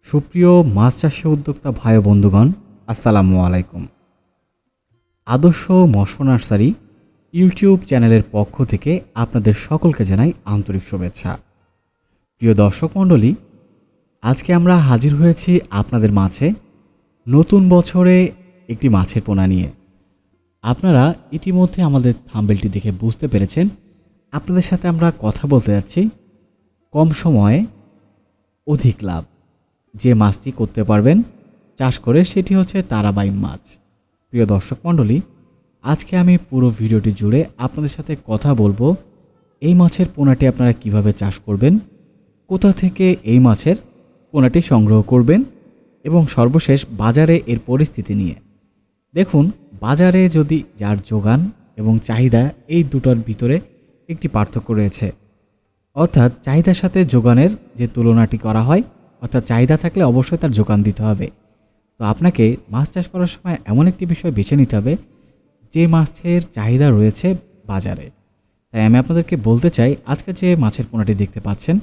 সুপ্রিয় মাছ চাষী উদ্যোক্তা ভাই ও বন্ধুগণ, আসসালামু আলাইকুম। আদর্শ মৎস্য নার্সারি ইউটিউব চ্যানেলের পক্ষ থেকে আপনাদের সকলকে জানাই আন্তরিক শুভেচ্ছা। প্রিয় দর্শক মণ্ডলী, আজকে আমরা হাজির হয়েছি আপনাদের মাঝে নতুন বছরে একটি মাছের পোনা নিয়ে। আপনারা ইতিমধ্যে আমাদের থাম্বনেলটি দেখে বুঝতে পেরেছেন আপনাদের সাথে আমরা কথা বলতে যাচ্ছি কম সময়ে অধিক লাভ যে মাছটি করতে পারবেন চাষ করে, সেটি হচ্ছে তারাবাই মাছ। প্রিয় দর্শক মণ্ডলী, আজকে আমি পুরো ভিডিওটি জুড়ে আপনাদের সাথে কথা বলবো এই মাছের পোনাটি আপনারা কিভাবে চাষ করবেন, কোথা থেকে এই মাছের পোনাটি সংগ্রহ করবেন এবং সর্বশেষ বাজারে এর পরিস্থিতি নিয়ে। দেখুন, বাজারে যদি যার যোগান এবং চাহিদা এই দুটোর ভিতরে একটি পার্থক্য রয়েছে, অর্থাৎ চাহিদার সাথে যোগানের যে তুলনাটি করা হয়, অর্থাৎ চাহিদা থাকলে অবশ্যই তার যোগান দিতে হবে। তো আপনাকে মাছ চাষ করার সময় এমন একটি বিষয় বেছে নিতে হবে যে মাছের চাহিদা রয়েছে বাজারে। তাই আমি আপনাদেরকে বলতে চাই, আজকে যে মাছের পোনাটি দেখতে পাচ্ছেন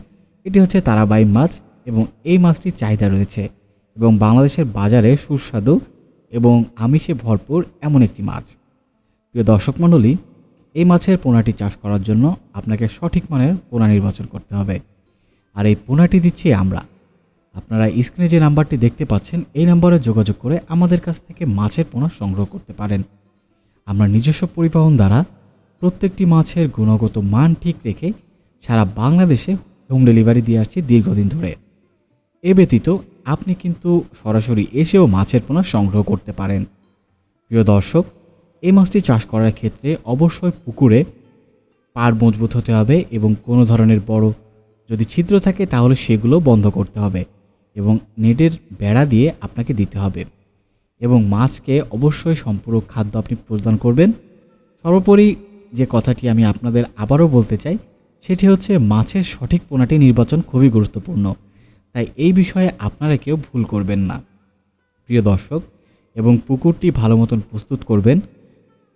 এটি হচ্ছে তারাবাই মাছ এবং এই মাছটির চাহিদা রয়েছে এবং বাংলাদেশের বাজারে সুস্বাদু এবং আমিষে ভরপুর এমন একটি মাছ। প্রিয় দর্শক মণ্ডলী, এই মাছের পোনাটি চাষ করার জন্য আপনাকে সঠিক মানের পোনা নির্বাচন করতে হবে। আর এই পোনাটি দিচ্ছি আমরা। আপনারা স্ক্রিনে যে নাম্বারটি দেখতে পাচ্ছেন এই নাম্বারে যোগাযোগ করে আমাদের কাছ থেকে মাছের পোনা সংগ্রহ করতে পারেন। আমরা নিজস্ব পরিবহন দ্বারা প্রত্যেকটি মাছের গুণগত মান ঠিক রেখে সারা বাংলাদেশে হোম ডেলিভারি দিয়ে আসছি দীর্ঘদিন ধরে। এ ব্যতীত আপনি কিন্তু সরাসরি এসেও মাছের পোনা সংগ্রহ করতে পারেন। প্রিয় দর্শক, এই মাছটি চাষ করার ক্ষেত্রে অবশ্যই পুকুরে পাড় মজবুত হতে হবে এবং কোনো ধরনের বড় যদি ছিদ্র থাকে তাহলে সেগুলো বন্ধ করতে হবে এবং নেটের বেড়া দিয়ে আপনাকে দিতে হবে এবং মাছকে অবশ্যই সম্পূরক খাদ্য আপনি প্রদান করবেন। সর্বোপরি যে কথাটি আমি আপনাদের আবারও বলতে চাই সেটি হচ্ছে মাছের সঠিক পোনাটি নির্বাচন খুবই গুরুত্বপূর্ণ, তাই এই বিষয়ে আপনারা কেউ ভুল করবেন না প্রিয় দর্শক। এবং পুকুরটি ভালো মতন প্রস্তুত করবেন।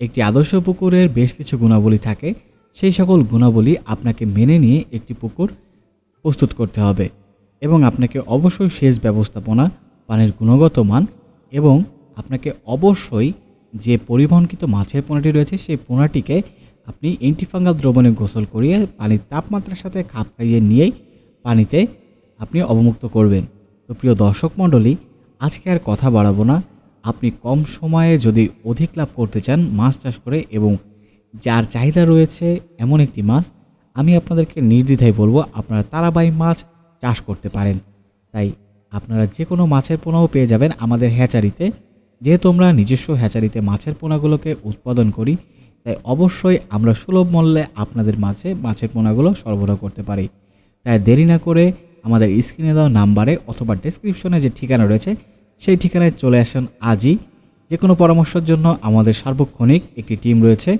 একটি আদর্শ পুকুরের বেশ কিছু গুণাবলী থাকে, সেই সকল গুণাবলী আপনাকে মেনে নিয়ে একটি পুকুর প্রস্তুত করতে হবে এবং আপনাকে অবশ্যই সেচ ব্যবস্থাপনা, পানির গুণগত মান এবং আপনাকে অবশ্যই যে পরিবহনকৃত মাছের পোনাটি রয়েছে সেই পোনাটিকে আপনি অ্যান্টিফাঙ্গাল দ্রবণে গোসল করিয়ে পানির তাপমাত্রার সাথে খাপ খাইয়ে নিয়েই পানিতে আপনি অবমুক্ত করবেন। তো প্রিয় দর্শক মণ্ডলী, আজকে আর কথা বাড়াবো না। আপনি কম সময়ে যদি অধিক লাভ করতে চান মাছ চাষ করে এবং যার চাহিদা রয়েছে এমন একটি মাছ, আমি আপনাদেরকে নির্দ্বিধায় বলবো আপনারা তারাবাই মাছ চাষ করতে পারেন। তাই আপনারা যে কোনো মাছের পোনাও পেয়ে যাবেন আমাদের হ্যাচারিতে। যেহেতু আমরা নিজস্ব হ্যাচারিতে মাছের পোনাগুলোকে উৎপাদন করি, তাই অবশ্যই আমরা সুলভ মূল্যে আপনাদের মাঝে মাছের পোনাগুলো সরবরাহ করতে পারি। তাই দেরি না করে আমাদের স্ক্রিনে দেওয়া নাম্বারে অথবা ডেসক্রিপশনে যে ঠিকানা রয়েছে সেই ঠিকানায় চলে আসুন আজই। যে কোনো পরামর্শের জন্য আমাদের সার্বক্ষণিক একটি টিম রয়েছে,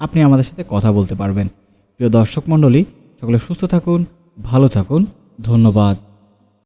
আপনি আমাদের সাথে কথা বলতে পারবেন। প্রিয় দর্শক মণ্ডলী, সকলে সুস্থ থাকুন, ভালো থাকুন, ধন্যবাদ।